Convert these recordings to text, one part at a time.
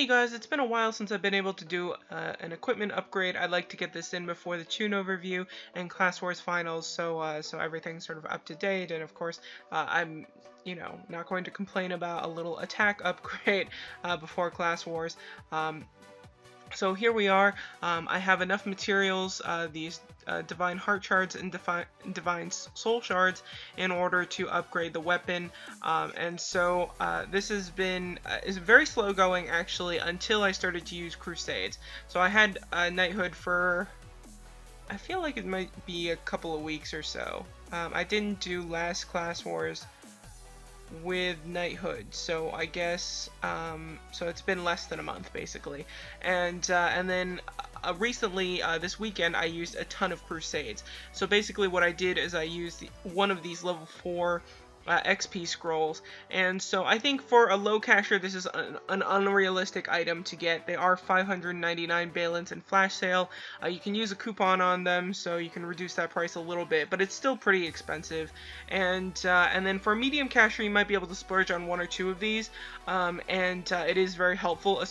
Hey guys, it's been a while since I've been able to do an equipment upgrade. I'd like to get this in before the Tune overview and Class Wars finals, so everything's sort of up to date. And of course, I'm not going to complain about a little attack upgrade before Class Wars. So here we are. I have enough materials, these divine heart shards and divine soul shards, in order to upgrade the weapon. And so this has been is very slow going actually until I started to use crusades. So I had knighthood for, I feel like it might be a couple of weeks or so. I didn't do last Class Wars with knighthood, so I guess so it's been less than a month basically. And then recently, this weekend, I used a ton of crusades. So basically what I did is I used one of these level 4 XP scrolls, and so I think for a low casher this is an unrealistic item to get. They are 599 balance and flash sale. You can use a coupon on them, so you can reduce that price a little bit, but it's still pretty expensive. And then for a medium casher you might be able to splurge on one or two of these, and it is very helpful.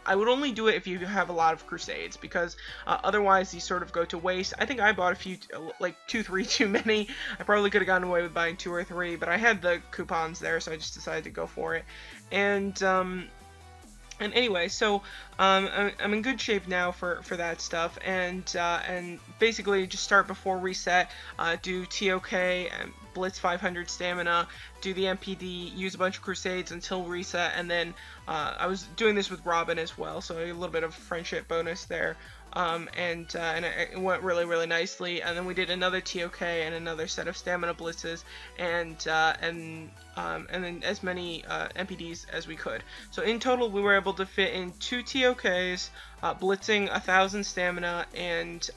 I would only do it if you have a lot of crusades, because otherwise these sort of go to waste. I think I bought a few, like 2-3 too many. I probably could have gotten away with buying 2 or 3, but I had the coupons there, so I just decided to go for it. And anyway, so I'm in good shape now for that stuff, and basically just start before reset, do TOK and blitz 500 stamina, do the MPD, use a bunch of crusades until reset, and then I was doing this with Robin as well, so a little bit of friendship bonus there. And it went really nicely. And then we did another TOK and another set of stamina blitzes, and then as many MPDs as we could. So in total, we were able to fit in 2 TOKs, blitzing 1,000 stamina, and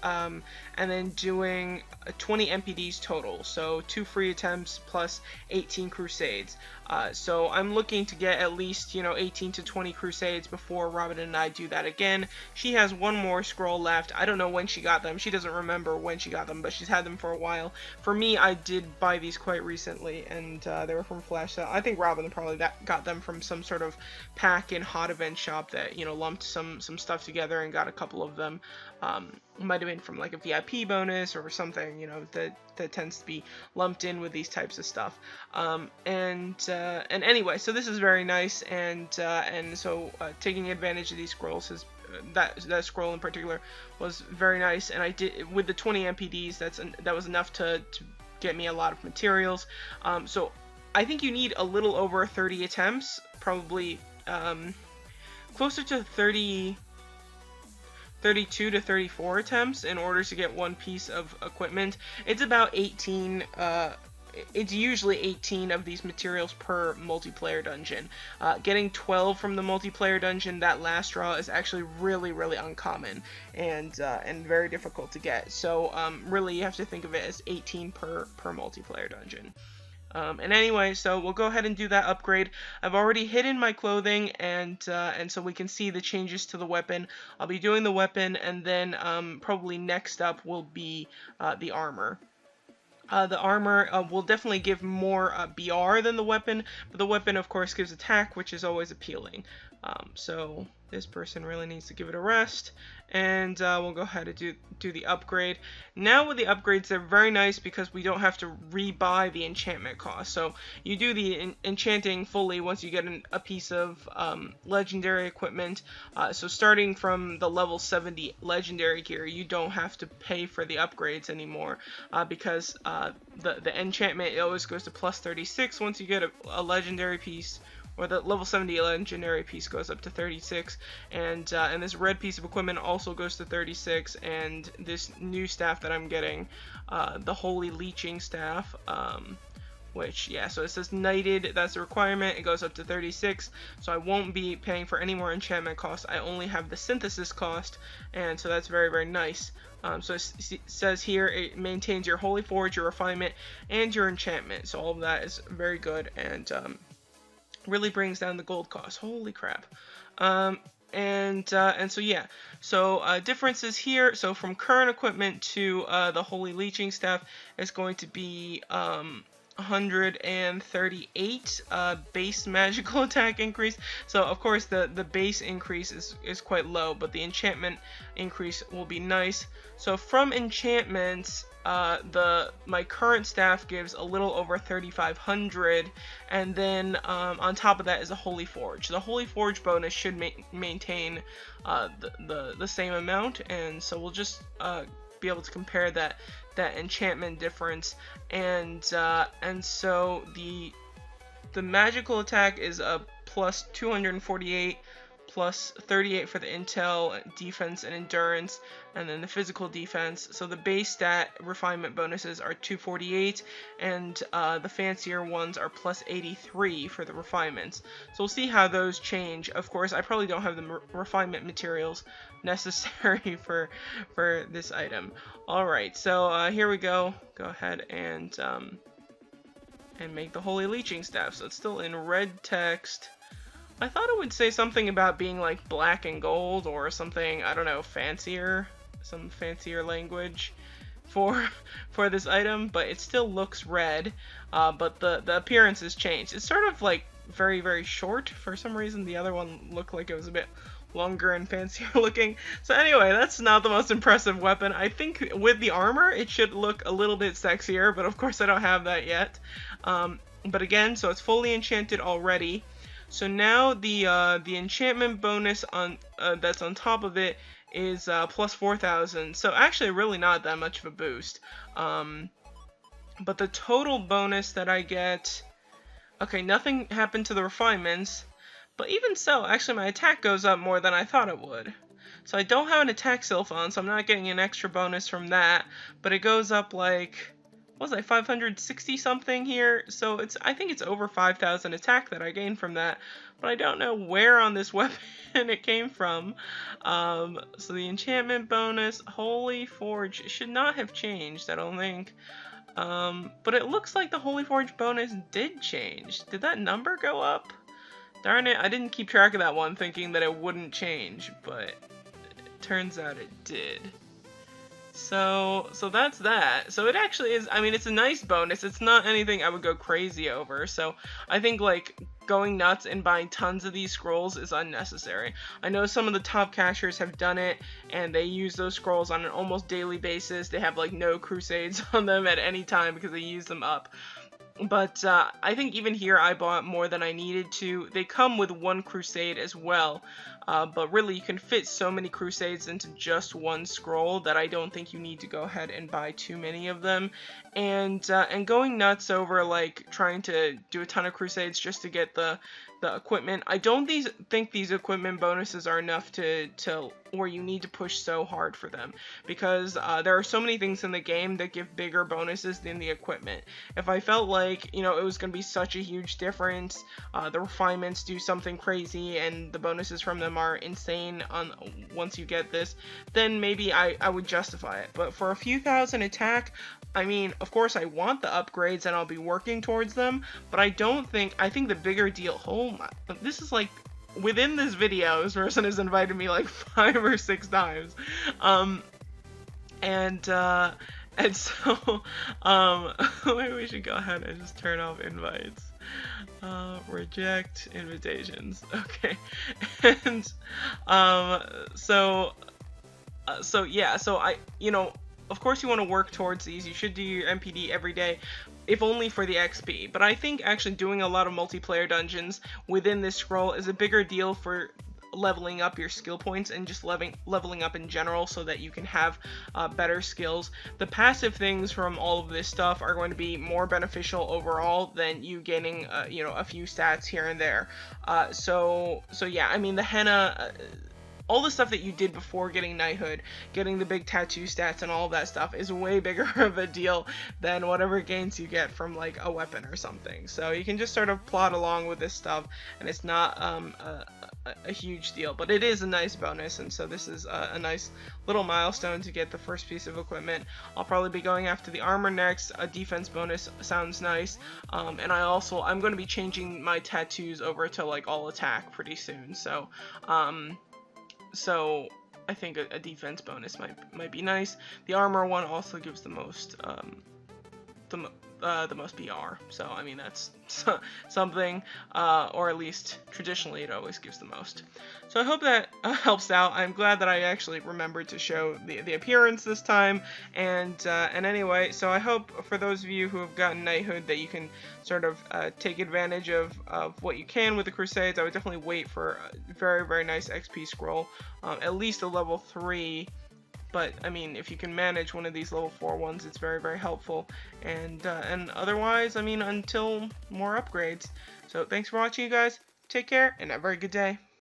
then doing 20 MPDs total. So 2 free attempts plus 18 crusades. So I'm looking to get at least 18 to 20 crusades before Robin and I do that again. She has one more scroll left. I don't know when she got them. She doesn't remember when she got them, but she's had them for a while. For me, I did buy these quite recently, and they were from flash sale. I think Robin probably got them from some sort of pack in hot event shop that lumped some stuff together and got a couple of them. Might have been from like a VIP bonus or something, that tends to be lumped in with these types of stuff. And anyway, so this is very nice, and so taking advantage of these scrolls has that scroll in particular was very nice, and I did with the 20 MPDs. That was enough to get me a lot of materials. So I think you need a little over 30 attempts, probably closer to 32 to 34 attempts in order to get one piece of equipment. It's about 18, it's usually 18 of these materials per multiplayer dungeon. Getting 12 from the multiplayer dungeon, that last draw, is actually really uncommon and very difficult to get. So really you have to think of it as 18 per multiplayer dungeon. And anyway, so we'll go ahead and do that upgrade. I've already hidden my clothing, and so we can see the changes to the weapon. I'll be doing the weapon, and then probably next up will be the armor. The armor will definitely give more BR than the weapon, but the weapon, of course, gives attack, which is always appealing. So this person really needs to give it a rest, and we'll go ahead and do the upgrade. Now with the upgrades, they're very nice because we don't have to rebuy the enchantment cost. So you do the enchanting fully once you get a piece of legendary equipment. So starting from the level 70 legendary gear, you don't have to pay for the upgrades anymore, because the enchantment, it always goes to plus 36 once you get a legendary piece. Or the level 70 legendary piece goes up to 36, and this red piece of equipment also goes to 36, and this new staff that I'm getting, the Holy Leeching Staff, which, yeah, so it says Knighted, that's the requirement, it goes up to 36, so I won't be paying for any more enchantment costs. I only have the synthesis cost, and so that's very nice. So it says here it maintains your Holy Forge, your refinement, and your enchantment, so all of that is very good, and really brings down the gold cost. Holy crap. And so yeah, so differences here. So from current equipment to the Holy Leeching Staff is going to be 138 base magical attack increase. So of course the base increase is quite low, but the enchantment increase will be nice. So from enchantments, my current staff gives a little over 3,500, and then on top of that is a Holy Forge. The Holy Forge bonus should maintain the same amount, and so we'll just be able to compare that enchantment difference, and so the magical attack is a plus 248, plus 38 for the intel, defense, and endurance, and then the physical defense. So the base stat refinement bonuses are 248, and the fancier ones are plus 83 for the refinements. So we'll see how those change. Of course, I probably don't have the refinement materials necessary for this item. Alright, so here we go. Go ahead and make the Holy Leeching Staff. So it's still in red text. I thought it would say something about being like black and gold or something, I don't know, fancier, some fancier language for this item, but it still looks red, but the appearance has changed. It's sort of like very, very short. For some reason the other one looked like it was a bit longer and fancier looking. So anyway, that's not the most impressive weapon. I think with the armor it should look a little bit sexier, but of course I don't have that yet. But again, so it's fully enchanted already. So now the enchantment bonus on that's on top of it is plus 4,000. So actually really not that much of a boost. But the total bonus that I get, okay, nothing happened to the refinements, but even so, actually my attack goes up more than I thought it would. So I don't have an attack sylph on, so I'm not getting an extra bonus from that, but it goes up like, what was I, 560 something here? So I think it's over 5,000 attack that I gained from that, but I don't know where on this weapon it came from. So the enchantment bonus, Holy Forge, should not have changed, I don't think. But it looks like the Holy Forge bonus did change. Did that number go up? Darn it, I didn't keep track of that one, thinking that it wouldn't change, but it turns out it did. So that's that. So it actually is, I mean, it's a nice bonus. It's not anything I would go crazy over. So I think like going nuts and buying tons of these scrolls is unnecessary. I know some of the top cashers have done it and they use those scrolls on an almost daily basis. They have like no crusades on them at any time because they use them up. But I think even here I bought more than I needed to. They come with one crusade as well, but really you can fit so many crusades into just one scroll that I don't think you need to go ahead and buy too many of them. And going nuts over like trying to do a ton of crusades just to get the equipment. I don't think these equipment bonuses are enough to where you need to push so hard for them, because there are so many things in the game that give bigger bonuses than the equipment. If I felt like, you know, it was going to be such a huge difference, the refinements do something crazy and the bonuses from them are insane once you get this, then maybe I would justify it. But for a few thousand attack, I mean, of course I want the upgrades and I'll be working towards them, but I think the bigger deal, oh my, this is like, within this video, this person has invited me like 5 or 6 times, and so, maybe we should go ahead and just turn off invites. Reject invitations, okay, and, so yeah, so I, you know, of course you want to work towards these, you should do your MPD every day, if only for the XP, but I think actually doing a lot of multiplayer dungeons within this scroll is a bigger deal for leveling up your skill points and just leveling up in general so that you can have better skills. The passive things from all of this stuff are going to be more beneficial overall than you gaining you know, a few stats here and there. So yeah, I mean the henna, all the stuff that you did before getting Knighthood, getting the big tattoo stats and all of that stuff is way bigger of a deal than whatever gains you get from like a weapon or something. So you can just sort of plod along with this stuff and it's not a huge deal, but it is a nice bonus, and so this is a nice little milestone to get the first piece of equipment. I'll probably be going after the armor next. A defense bonus sounds nice, and I'm going to be changing my tattoos over to like all attack pretty soon, so I think a defense bonus might be nice. The armor one also gives the most the most BR. So I mean that's something, or at least traditionally it always gives the most. So I hope that helps out. I'm glad that I actually remembered to show the appearance this time. And anyway, so I hope for those of you who have gotten Knighthood that you can sort of take advantage of what you can with the Crusades. I would definitely wait for a very, very nice XP scroll, at least a level 3. But I mean, if you can manage one of these level 4 ones, it's very, very helpful. And otherwise, I mean, until more upgrades. So thanks for watching, you guys. Take care and have a very good day.